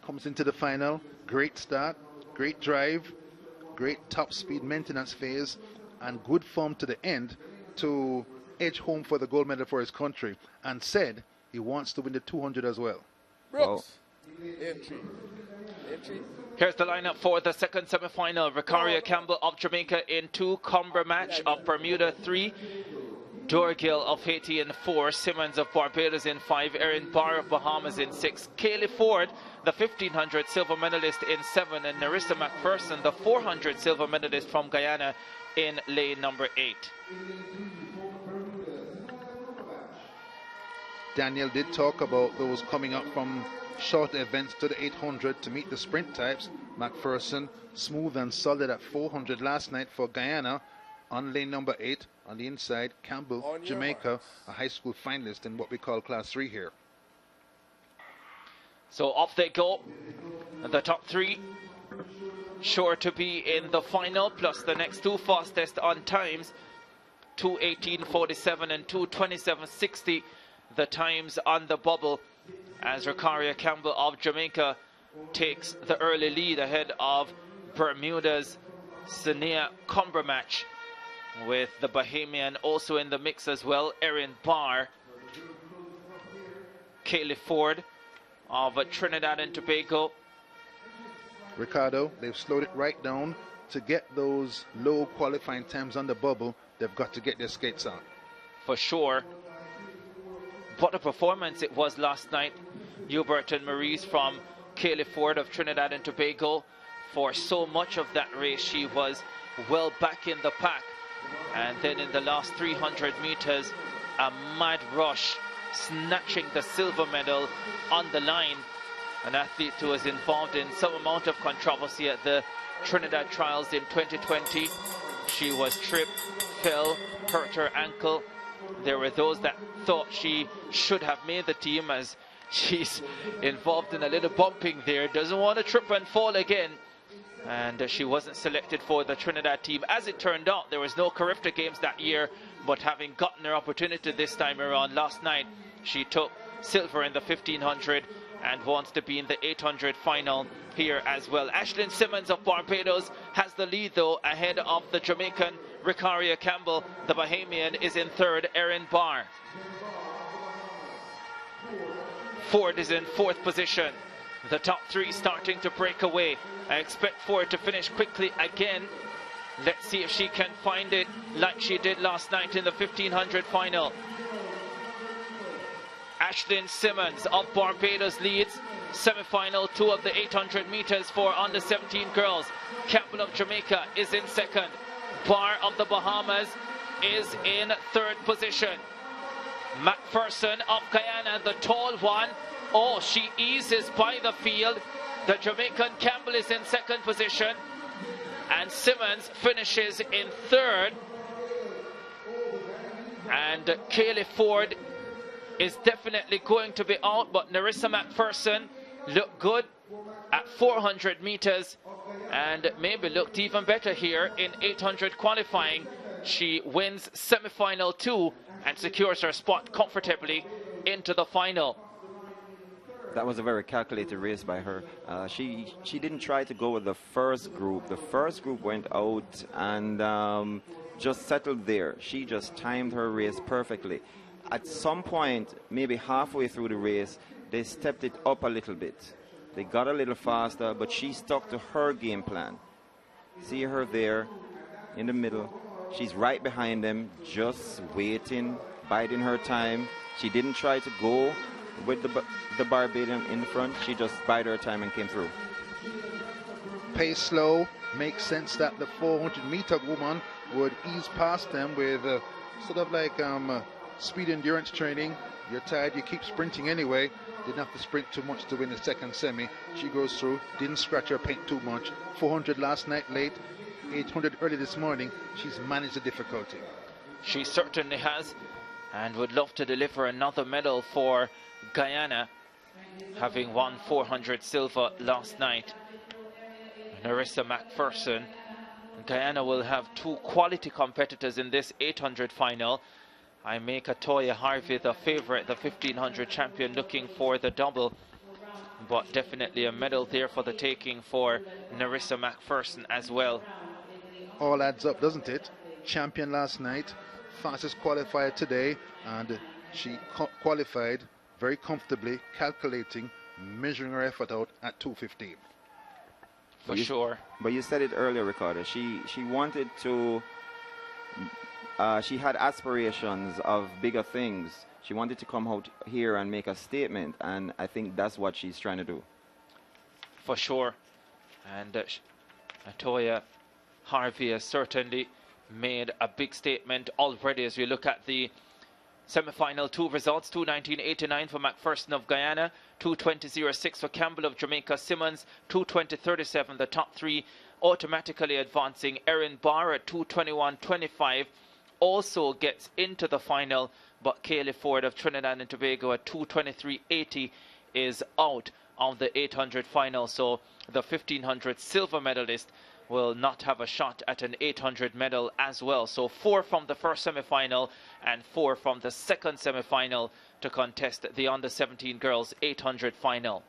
comes into the final. Great start, great drive, great top speed maintenance phase, and good form to the end to edge home for the gold medal for his country, and said he wants to win the 200 as well. Brooks. Entry. Here's the lineup for the second semi-final. Ricaria Campbell of Jamaica in 2, Cumbermatch of Bermuda 3, Dorgill of Haiti in 4, Simmons of Barbados in 5, Erin Barr of Bahamas in 6, Kaylee Ford, the 1500 silver medalist in 7, and Narissa McPherson, the 400 silver medalist from Guyana in lane number 8. Daniel did talk about those coming up from short events to the 800 to meet the sprint types. McPherson, smooth and solid at 400 last night for Guyana. On lane number 8, on the inside, Campbell, Jamaica, a high school finalist in what we call Class 3 here. So off they go. The top 3 sure to be in the final, plus the next 2 fastest on times, 2:18.47 and 2:27.60. The times on the bubble, as Ricaria Campbell of Jamaica takes the early lead ahead of Bermuda's Sania Cumbermatch, with the Bahamian also in the mix as well, Erin Barr. Kaylee Ford of Trinidad and Tobago. Ricardo, they've slowed it right down. To get those low qualifying times on the bubble, they've got to get their skates on. For sure. What a performance it was last night. Hubert and Maurice from Kaylee Ford of Trinidad and Tobago. For so much of that race, she was well back in the pack. And then in the last 300 meters, a mad rush, snatching the silver medal on the line. An athlete who was involved in some amount of controversy at the Trinidad trials in 2020. She was tripped, fell, hurt her ankle. There were those that thought she should have made the team, as she's involved in a little bumping there. Doesn't want to trip and fall again. And she wasn't selected for the Trinidad team. As it turned out, there was no CARIFTA games that year, but having gotten her opportunity this time around last night, she took silver in the 1500 and wants to be in the 800 final here as well. Ashlyn Simmons of Barbados has the lead though, ahead of the Jamaican Ricaria Campbell. The Bahamian is in 3rd, Erin Barr. Ford is in 4th position. The top 3 starting to break away. I expect Ford to finish quickly again. Let's see if she can find it like she did last night in the 1500 final. Ashlyn Simmons of Barbados leads semi-final 2 of the 800 meters for under 17 girls. Campbell of Jamaica is in 2nd. Barr of the Bahamas is in 3rd position. McPherson of Guyana, the tall one. Oh, she eases by the field. The Jamaican Campbell is in 2nd position. And Simmons finishes in 3rd. And Kaylee Ford is definitely going to be out, but Narissa McPherson looked good at 400 meters and maybe looked even better here in 800 qualifying. She wins semi-final 2 and secures her spot comfortably into the final. That was a very calculated race by her. She didn't try to go with the first group. The first group went out and just settled there. She just timed her race perfectly. At some point, maybe halfway through the race, they stepped it up a little bit. They got a little faster, but she stuck to her game plan. See her there in the middle. She's right behind them, just waiting, biding her time. She didn't try to go with the Barbadian in the front. She just bided her time and came through. Pace slow. Makes sense that the 400-meter woman would ease past them with sort of like speed endurance training. You're tired, you keep sprinting anyway. Didn't have to sprint too much to win the second semi. She goes through, didn't scratch her paint too much. 400 last night late, 800 early this morning. She's managed the difficulty. She certainly has, and would love to deliver another medal for Guyana, having won 400 silver last night. Narissa McPherson. Guyana will have 2 quality competitors in this 800 final. I make Atoya Harvey the favorite, the 1500 champion, looking for the double. but definitely a medal there for the taking for Narissa McPherson as well. All adds up, doesn't it? Champion last night, fastest qualifier today, and she qualified very comfortably, calculating, measuring her effort out at 2:15. For sure. But you said it earlier, Ricardo. She wanted to. She had aspirations of bigger things. She wanted to come out here and make a statement, and I think that's what she's trying to do. For sure. And Toya Harvey has certainly made a big statement already as we look at the semi-final 2 results. 2:19.89 for McPherson of Guyana, 2:20.06 for Campbell of Jamaica. Simmons 2:20.37. The top 3 automatically advancing. Erin Barr at 2:21.25 also gets into the final, but Kaylee Ford of Trinidad and Tobago at 2:23.80 is out of the 800 final. So the 1500 silver medalist will not have a shot at an 800 medal as well. So 4 from the first semi-final and 4 from the second semi-final to contest the under-17 girls 800 final.